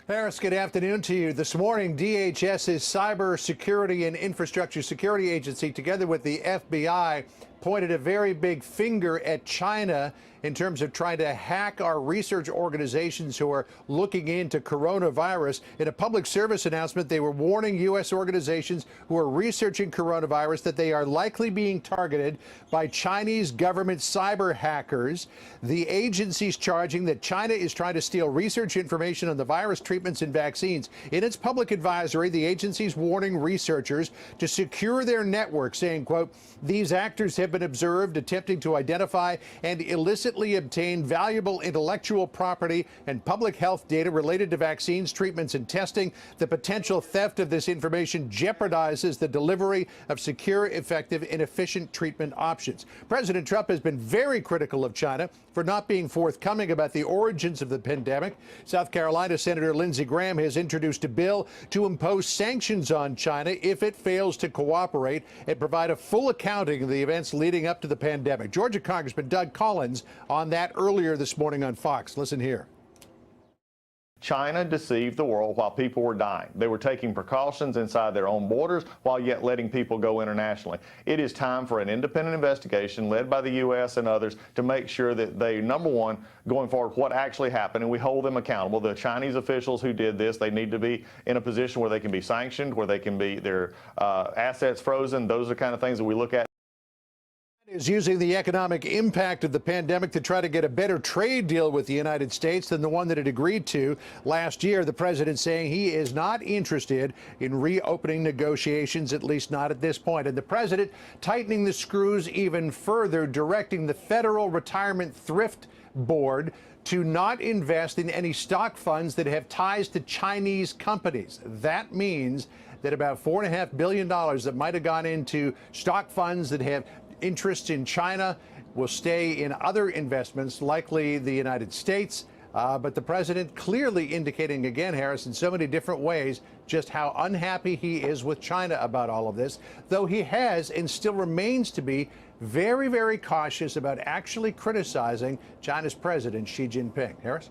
Harris, good afternoon to you. This morning, DHS's Cyber Security and Infrastructure Security Agency, together with the FBI, pointed a very big finger at China in terms of trying to hack our research organizations who are looking into coronavirus. In a public service announcement, they were warning U.S. organizations who are researching coronavirus that they are likely being targeted by Chinese government cyber hackers. The agency's charging that China is trying to steal research information on the virus treatments and vaccines. In its public advisory, the agency's warning researchers to secure their network, saying, quote, "These actors have been observed attempting to identify and illicitly obtain valuable intellectual property and public health data related to vaccines, treatments, and testing. The potential theft of this information jeopardizes the delivery of secure, effective, and efficient treatment options." President Trump has been very critical of China for not being forthcoming about the origins of the pandemic. South Carolina Senator Lindsey Graham has introduced a bill to impose sanctions on China if it fails to cooperate and provide a full accounting of the events leading up to the pandemic. Georgia Congressman Doug Collins on that earlier this morning on Fox. Listen here. China deceived the world while people were dying. They were taking precautions inside their own borders while yet letting people go internationally. It is time for an independent investigation led by the U.S. and others to make sure that they, number one, going forward, what actually happened, and we hold them accountable. The Chinese officials who did this, they need to be in a position where they can be sanctioned, where they can be their assets frozen. Those are the kind of things that we look at. Is using the economic impact of the pandemic to try to get a better trade deal with the United States than the one that it agreed to last year. The president saying he is not interested in reopening negotiations, at least not at this point. And the president tightening the screws even further, directing the Federal Retirement Thrift Board to not invest in any stock funds that have ties to Chinese companies. That means that about $4.5 billion that might have gone into stock funds that have interests in China will stay in other investments, likely the United States. But the president clearly indicating again, Harris, in so many different ways, just how unhappy he is with China about all of this, though he has and still remains to be very, very cautious about actually criticizing China's president, Xi Jinping. Harris?